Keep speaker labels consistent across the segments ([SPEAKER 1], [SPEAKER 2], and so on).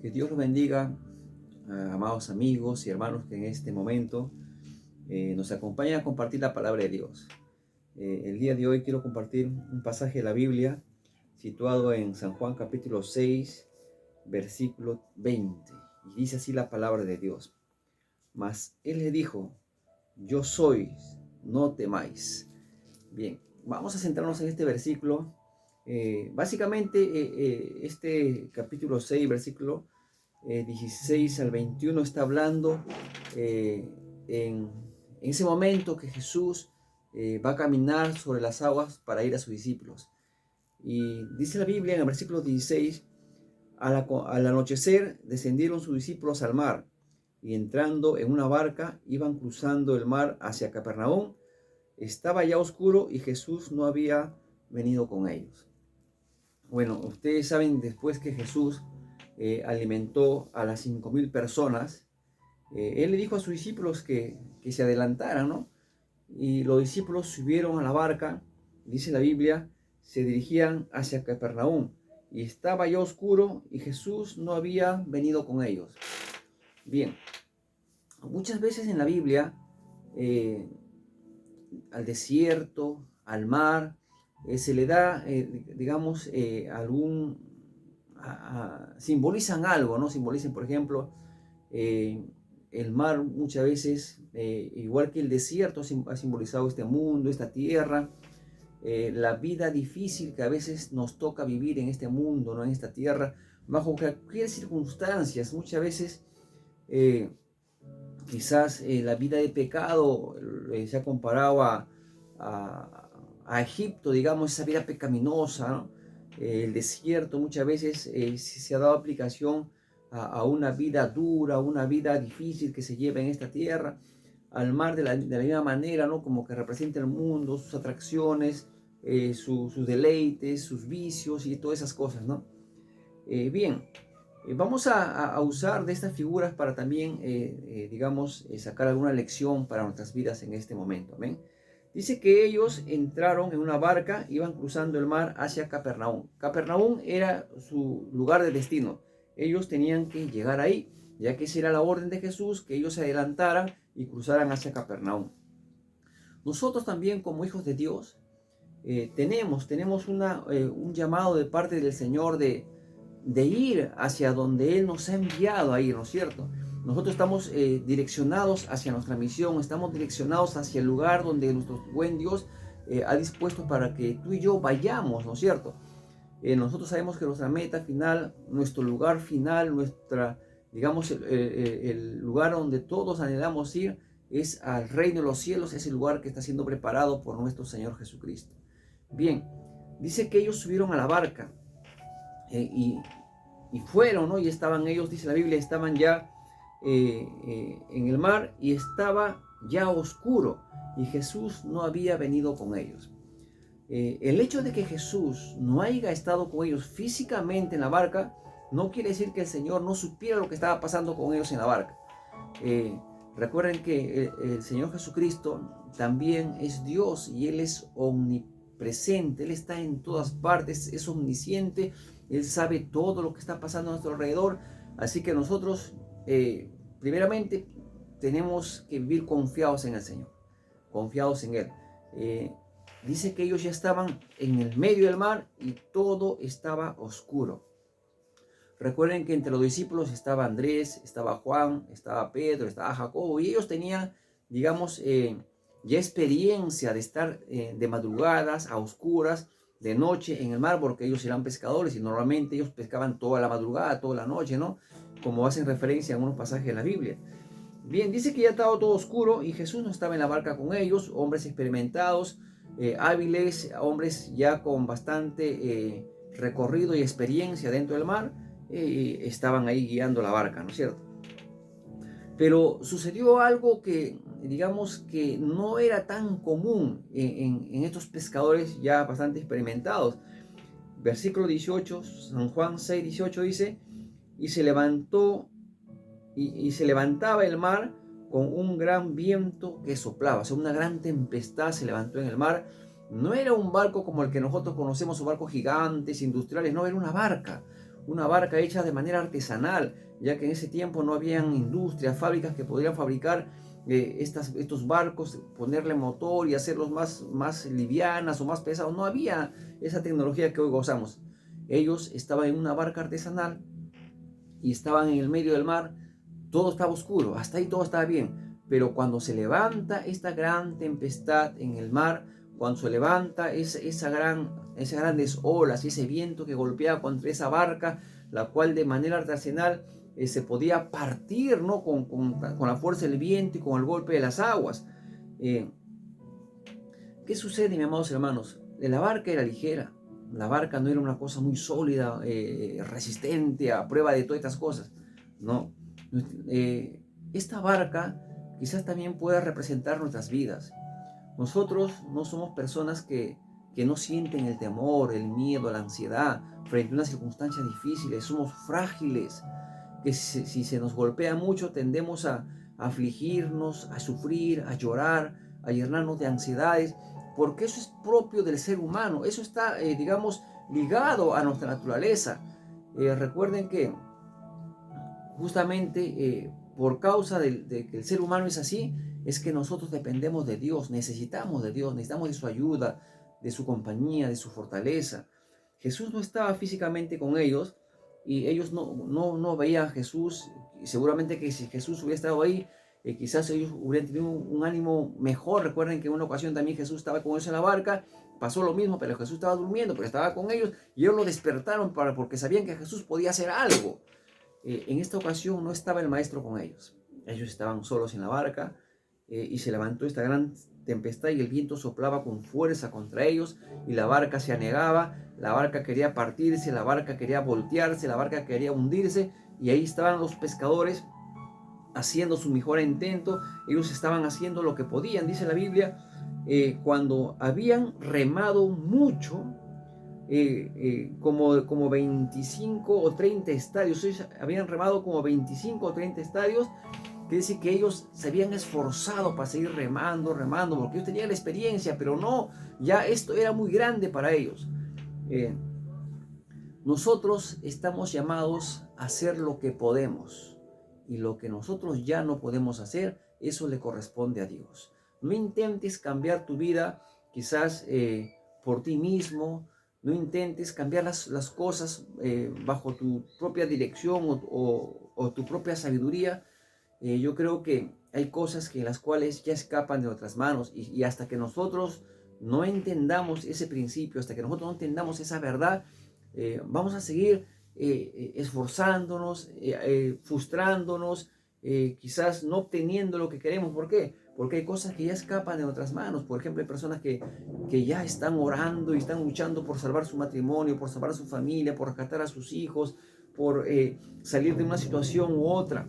[SPEAKER 1] Que Dios los bendiga, amados amigos y hermanos que en este momento nos acompañan a compartir la palabra de Dios. El día de hoy quiero compartir un pasaje de la Biblia situado en San Juan capítulo 6, versículo 20. Y dice así la palabra de Dios. Mas Él le dijo, yo soy, no temáis. Bien, vamos a centrarnos en este versículo. Básicamente, este capítulo 6, versículo 16 al 21 está hablando en ese momento que Jesús va a caminar sobre las aguas para ir a sus discípulos. Y dice la Biblia en el versículo 16, al anochecer descendieron sus discípulos al mar y entrando en una barca iban cruzando el mar hacia Capernaum. Estaba ya oscuro y Jesús no había venido con ellos. Bueno, ustedes saben, después que Jesús alimentó a las 5.000 personas, Él le dijo a sus discípulos que se adelantaran, ¿no? Y los discípulos subieron a la barca, dice la Biblia, se dirigían hacia Capernaum. Y estaba ya oscuro y Jesús no había venido con ellos. Bien, muchas veces en la Biblia, al desierto, al mar, se le da, digamos, simbolizan algo, ¿no? Simbolizan, por ejemplo, el mar muchas veces, igual que el desierto, ha simbolizado este mundo, esta tierra, la vida difícil que a veces nos toca vivir en este mundo, ¿no? En esta tierra, bajo cualquier circunstancias, muchas veces quizás la vida de pecado se ha comparado a Egipto, digamos, esa vida pecaminosa, ¿no? El desierto muchas veces se ha dado aplicación a una vida dura, una vida difícil que se lleva en esta tierra, al mar de la misma manera, ¿no? Como que representa el mundo, sus atracciones, sus deleites, sus vicios y todas esas cosas, ¿no? Bien, vamos a usar de estas figuras para también, digamos, sacar alguna lección para nuestras vidas en este momento. ¿Amén? Dice que ellos entraron en una barca, iban cruzando el mar hacia Capernaum. Capernaum era su lugar de destino. Ellos tenían que llegar ahí, ya que esa era la orden de Jesús, que ellos se adelantaran y cruzaran hacia Capernaum. Nosotros también, como hijos de Dios, tenemos un llamado de parte del Señor de ir hacia donde Él nos ha enviado a ir, ¿no es cierto? Nosotros estamos direccionados hacia nuestra misión, estamos direccionados hacia el lugar donde nuestro buen Dios ha dispuesto para que tú y yo vayamos, ¿no es cierto? Nosotros sabemos que nuestra meta final, nuestro lugar final, digamos, el lugar donde todos anhelamos ir es al reino de los cielos, es el lugar que está siendo preparado por nuestro Señor Jesucristo. Bien, dice que ellos subieron a la barca y fueron, ¿no? Y estaban ellos, dice la Biblia, estaban ya en el mar y estaba ya oscuro y Jesús no había venido con ellos. El hecho de que Jesús no haya estado con ellos físicamente en la barca no quiere decir que el Señor no supiera lo que estaba pasando con ellos en la barca. Recuerden que el Señor Jesucristo también es Dios y Él es omnipresente, Él está en todas partes, es omnisciente, Él sabe todo lo que está pasando a nuestro alrededor. Así que nosotros, primeramente, tenemos que vivir confiados en el Señor, confiados en Él. Dice que ellos ya estaban en el medio del mar y todo estaba oscuro. Recuerden que entre los discípulos estaba Andrés, estaba Juan, estaba Pedro, estaba Jacobo, y ellos tenían, digamos, ya experiencia de estar de madrugadas, a oscuras, de noche en el mar, porque ellos eran pescadores y normalmente ellos pescaban toda la madrugada, toda la noche, ¿no? Como hacen referencia a algunos pasajes de la Biblia. Bien, dice que ya estaba todo oscuro y Jesús no estaba en la barca con ellos, hombres experimentados, hábiles, hombres ya con bastante recorrido y experiencia dentro del mar, estaban ahí guiando la barca, ¿no es cierto? Pero sucedió algo que, digamos, que no era tan común en estos pescadores ya bastante experimentados. Versículo 18, San Juan 6, 18 dice, y se levantó y se levantaba el mar con un gran viento que soplaba, o sea, una gran tempestad se levantó en el mar. No era un barco como el que nosotros conocemos, o barcos gigantes, industriales, no, era una barca una barca hecha de manera artesanal, ya que en ese tiempo no habían industrias, fábricas que podrían fabricar estos barcos, ponerle motor y hacerlos más livianas o más pesados. No había esa tecnología que hoy gozamos. Ellos estaban en una barca artesanal y estaban en el medio del mar. Todo estaba oscuro, hasta ahí todo estaba bien. Pero cuando se levanta esta gran tempestad en el mar, cuando se levanta esas grandes olas y ese viento que golpeaba contra esa barca, la cual de manera artesanal se podía partir, ¿no? con la fuerza del viento y con el golpe de las aguas. ¿Qué sucede, mis amados hermanos? La barca era ligera. La barca no era una cosa muy sólida, resistente a prueba de todas estas cosas. No. Esta barca quizás también pueda representar nuestras vidas. Nosotros no somos personas que no sienten el temor, el miedo, la ansiedad frente a unas circunstancias difíciles. Somos frágiles, que si se nos golpea mucho tendemos a afligirnos, a sufrir, a llorar, a llenarnos de ansiedades, porque eso es propio del ser humano. Eso está, digamos, ligado a nuestra naturaleza. Recuerden que justamente por causa de que el ser humano es así, es que nosotros dependemos de Dios, necesitamos de Dios, necesitamos de su ayuda, de su compañía, de su fortaleza. Jesús no estaba físicamente con ellos y ellos no veían a Jesús. Y seguramente que si Jesús hubiera estado ahí, quizás ellos hubieran tenido un ánimo mejor. Recuerden que en una ocasión también Jesús estaba con ellos en la barca, pasó lo mismo, pero Jesús estaba durmiendo, pero estaba con ellos y ellos lo despertaron porque sabían que Jesús podía hacer algo. En esta ocasión no estaba el maestro con ellos. Ellos estaban solos en la barca y se levantó esta gran tempestad y el viento soplaba con fuerza contra ellos y la barca se anegaba, la barca quería partirse, la barca quería voltearse, la barca quería hundirse y ahí estaban los pescadores haciendo su mejor intento. Ellos estaban haciendo lo que podían, dice la Biblia, cuando habían remado mucho, como 25 o 30 estadios. Ellos habían remado como 25 o 30 estadios. Quiere decir que ellos se habían esforzado para seguir remando, porque ellos tenían la experiencia, pero no, ya esto era muy grande para ellos. Nosotros estamos llamados a hacer lo que podemos, y lo que nosotros ya no podemos hacer, eso le corresponde a Dios. No intentes cambiar tu vida quizás por ti mismo. No intentes cambiar las cosas bajo tu propia dirección o tu propia sabiduría. Yo creo que hay cosas que las cuales ya escapan de nuestras manos y hasta que nosotros no entendamos ese principio, hasta que nosotros no entendamos esa verdad, vamos a seguir esforzándonos, frustrándonos, quizás no obteniendo lo que queremos. ¿Por qué? Porque hay cosas que ya escapan de nuestras manos. Por ejemplo, hay personas que ya están orando y están luchando por salvar su matrimonio, por salvar a su familia, por rescatar a sus hijos, por salir de una situación u otra.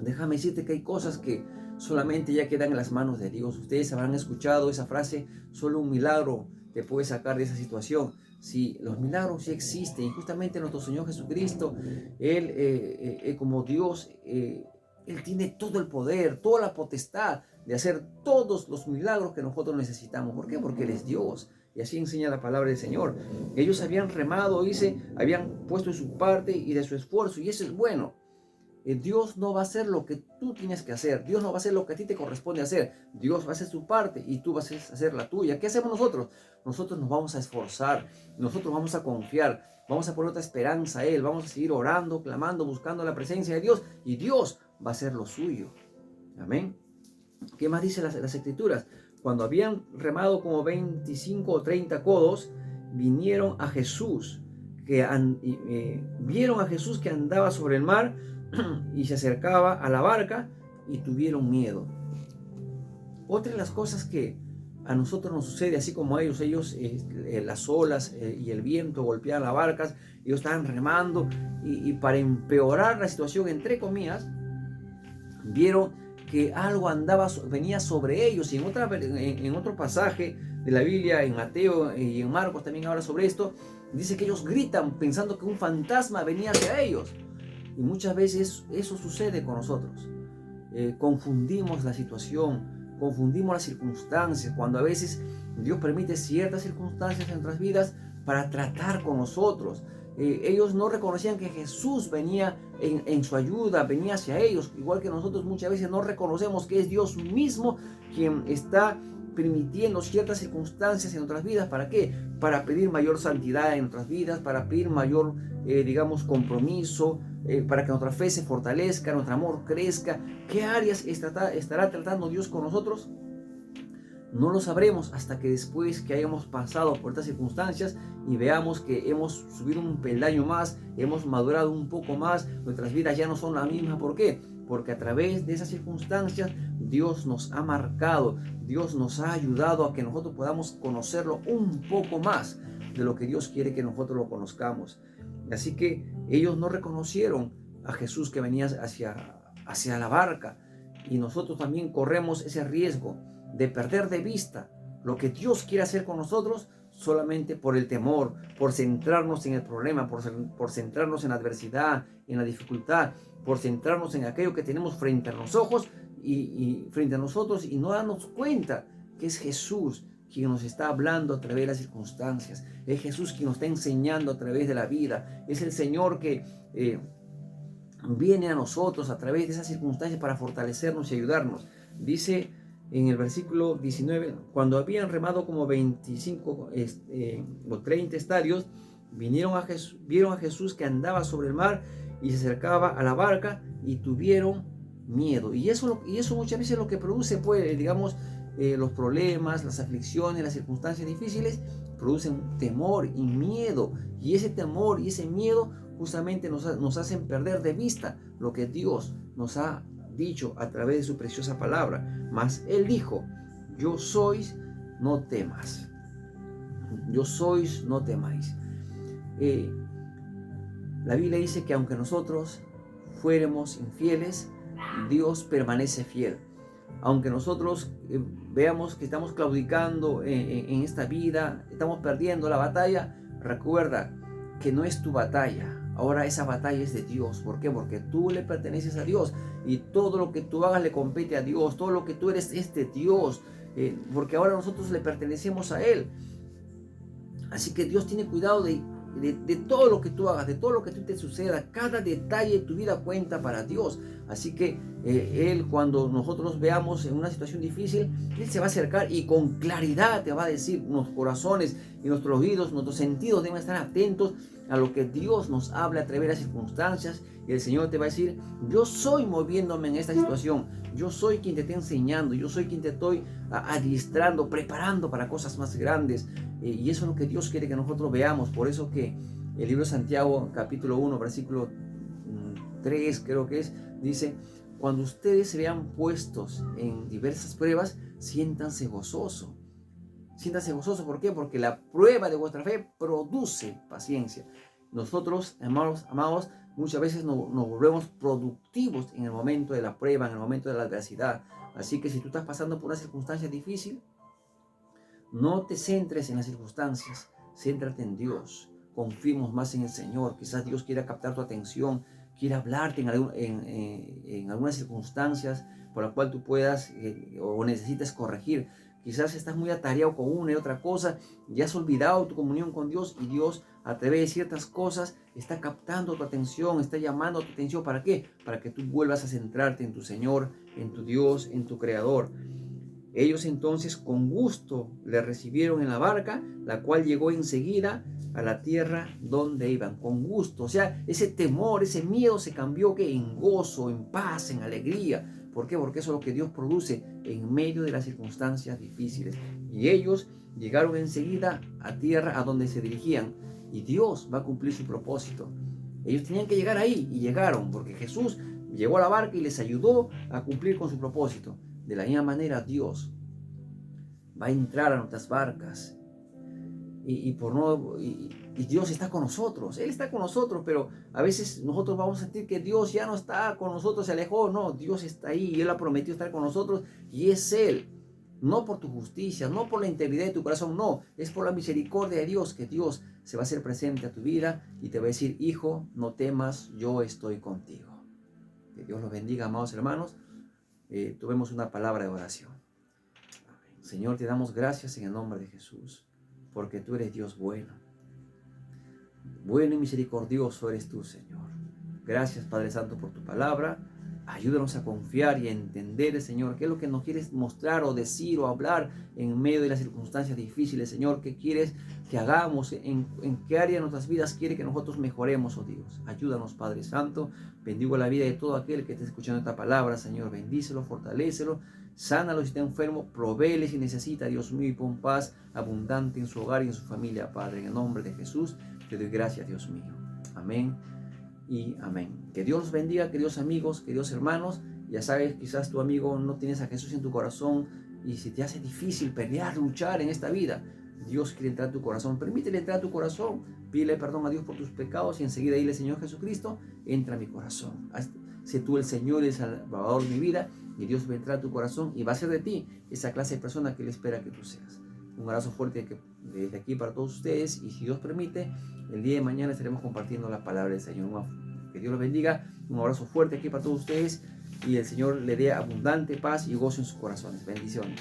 [SPEAKER 1] Déjame decirte que hay cosas que solamente ya quedan en las manos de Dios. Ustedes habrán escuchado esa frase: solo un milagro te puede sacar de esa situación. Sí, los milagros sí existen, y justamente nuestro Señor Jesucristo, Él como Dios, Él tiene todo el poder, toda la potestad de hacer todos los milagros que nosotros necesitamos. ¿Por qué? Porque Él es Dios. Y así enseña la palabra del Señor. Ellos habían remado, habían puesto de su parte y de su esfuerzo, y eso es bueno. Dios no va a hacer lo que tú tienes que hacer. Dios no va a hacer lo que a ti te corresponde hacer. Dios va a hacer su parte y tú vas a hacer la tuya. ¿Qué hacemos nosotros? Nosotros nos vamos a esforzar. Nosotros vamos a confiar. Vamos a poner otra esperanza a Él. Vamos a seguir orando, clamando, buscando la presencia de Dios. Y Dios va a hacer lo suyo. Amén. ¿Qué más dice las Escrituras? Cuando habían remado como 25 o 30 codos, vinieron a Jesús. Vieron a Jesús que andaba sobre el mar y se acercaba a la barca y tuvieron miedo. Otra de las cosas que a nosotros nos sucede, así como a ellos, las olas y el viento golpeaban las barcas, ellos estaban remando y para empeorar la situación, entre comillas, vieron que algo venía sobre ellos. Y en otro pasaje de la Biblia, en Mateo y en Marcos también habla sobre esto. Dice que ellos gritan pensando que un fantasma venía hacia ellos. Y muchas veces eso sucede con nosotros. Confundimos la situación, confundimos las circunstancias, cuando a veces Dios permite ciertas circunstancias en nuestras vidas para tratar con nosotros. ellos no reconocían que Jesús venía en su ayuda, venía hacia ellos, igual que nosotros muchas veces no reconocemos que es Dios mismo quien está permitiendo ciertas circunstancias en nuestras vidas. ¿Para qué? Para pedir mayor santidad en nuestras vidas, para pedir mayor, compromiso, para que nuestra fe se fortalezca, nuestro amor crezca. ¿Qué áreas estará tratando Dios con nosotros? No lo sabremos hasta que después que hayamos pasado por estas circunstancias y veamos que hemos subido un peldaño más, hemos madurado un poco más, nuestras vidas ya no son las mismas. ¿Por qué? Porque a través de esas circunstancias Dios nos ha marcado, Dios nos ha ayudado a que nosotros podamos conocerlo un poco más de lo que Dios quiere que nosotros lo conozcamos. Así que ellos no reconocieron a Jesús que venía hacia la barca, y nosotros también corremos ese riesgo de perder de vista lo que Dios quiere hacer con nosotros solamente por el temor, por centrarnos en el problema, por centrarnos en la adversidad, en la dificultad, por centrarnos en aquello que tenemos frente a los ojos y frente a nosotros, y no darnos cuenta que es Jesús quien nos está hablando a través de las circunstancias, es Jesús quien nos está enseñando a través de la vida, es el Señor que viene a nosotros a través de esas circunstancias para fortalecernos y ayudarnos. Dice en el versículo 19, cuando habían remado como 25 o 30 estadios, vieron a Jesús que andaba sobre el mar y se acercaba a la barca, y tuvieron miedo. Y eso muchas veces lo que produce, pues, los problemas, las aflicciones, las circunstancias difíciles, producen temor y miedo. Y ese temor y ese miedo justamente nos hacen perder de vista lo que Dios nos ha dicho a través de su preciosa palabra. Mas Él dijo: yo sois, no temas. Yo sois, no temáis. La Biblia dice que aunque nosotros fuéramos infieles, Dios permanece fiel. Aunque nosotros veamos que estamos claudicando en esta vida, estamos perdiendo la batalla, recuerda que no es tu batalla. Ahora esa batalla es de Dios. ¿Por qué? Porque tú le perteneces a Dios, y todo lo que tú hagas le compete a Dios. Todo lo que tú eres es de Dios, porque ahora nosotros le pertenecemos a Él. Así que Dios tiene cuidado de todo lo que tú hagas, de todo lo que te suceda. Cada detalle de tu vida cuenta para Dios. Así que Él, cuando nosotros veamos en una situación difícil, Él se va a acercar y con claridad te va a decir. Nuestros corazones y nuestros oídos, nuestros sentidos deben estar atentos a lo que Dios nos habla a través de las circunstancias. Y el Señor te va a decir: yo soy moviéndome en esta situación, yo soy quien te está enseñando, yo soy quien te estoy adiestrando, preparando para cosas más grandes. Y eso es lo que Dios quiere que nosotros veamos. Por eso que el libro de Santiago, capítulo 1, versículo 3, creo que es, dice: cuando ustedes se vean puestos en diversas pruebas, siéntanse gozosos. Siéntanse gozosos. ¿Por qué? Porque la prueba de vuestra fe produce paciencia. Nosotros, amados, muchas veces nos volvemos productivos en el momento de la prueba, en el momento de la adversidad. Así que si tú estás pasando por una circunstancia difícil, no te centres en las circunstancias, céntrate en Dios. Confiemos más en el Señor. Quizás Dios quiera captar tu atención, quiera hablarte en algunas circunstancias por las cuales tú puedas o necesites corregir. Quizás estás muy atareado con una y otra cosa, ya has olvidado tu comunión con Dios, y Dios, a través de ciertas cosas, está captando tu atención, está llamando tu atención. ¿Para qué? Para que tú vuelvas a centrarte en tu Señor, en tu Dios, en tu Creador. Ellos entonces con gusto le recibieron en la barca, la cual llegó enseguida a la tierra donde iban. Con gusto, o sea, ese temor, ese miedo se cambió en gozo, en paz, en alegría. ¿Por qué? Porque eso es lo que Dios produce en medio de las circunstancias difíciles. Y ellos llegaron enseguida a tierra a donde se dirigían, y Dios va a cumplir su propósito. Ellos tenían que llegar ahí, y llegaron, porque Jesús llegó a la barca y les ayudó a cumplir con su propósito. De la misma manera, Dios va a entrar a nuestras barcas, y Dios está con nosotros. Él está con nosotros, pero a veces nosotros vamos a sentir que Dios ya no está con nosotros, se alejó. No, Dios está ahí, y Él ha prometido estar con nosotros, y es Él. No por tu justicia, no por la integridad de tu corazón, no, es por la misericordia de Dios que Dios se va a hacer presente a tu vida y te va a decir: hijo, no temas, yo estoy contigo. Que Dios los bendiga, amados hermanos. Tuvimos una palabra de oración. Señor, te damos gracias en el nombre de Jesús, porque tú eres Dios bueno. Bueno y misericordioso eres tú, Señor. Gracias, Padre Santo, por tu palabra. Ayúdanos a confiar y a entender, Señor, qué es lo que nos quieres mostrar o decir o hablar en medio de las circunstancias difíciles, Señor. ¿Qué quieres que hagamos? ¿En qué área de nuestras vidas quiere que nosotros mejoremos, oh Dios? Ayúdanos, Padre Santo. Bendigo la vida de todo aquel que esté escuchando esta palabra, Señor. Bendícelo, fortalécelo, sánalo si está enfermo, provéele si necesita, Dios mío, y pon paz abundante en su hogar y en su familia, Padre. En el nombre de Jesús te doy gracias, Dios mío. Amén y amén. Que Dios los bendiga, queridos amigos, queridos hermanos. Ya sabes, quizás tu amigo no tienes a Jesús en tu corazón y si te hace difícil pelear, luchar en esta vida, Dios quiere entrar a tu corazón. Permítele entrar a tu corazón, pídele perdón a Dios por tus pecados y enseguida dile: Señor Jesucristo, entra a mi corazón. Sé tú el Señor y el Salvador de mi vida, y Dios va a entrar a tu corazón y va a ser de ti esa clase de persona que Él espera que tú seas. Un abrazo fuerte desde aquí para todos ustedes, y si Dios permite, el día de mañana estaremos compartiendo la palabra del Señor. Que Dios los bendiga. Un abrazo fuerte aquí para todos ustedes y el Señor le dé abundante paz y gozo en sus corazones. Bendiciones.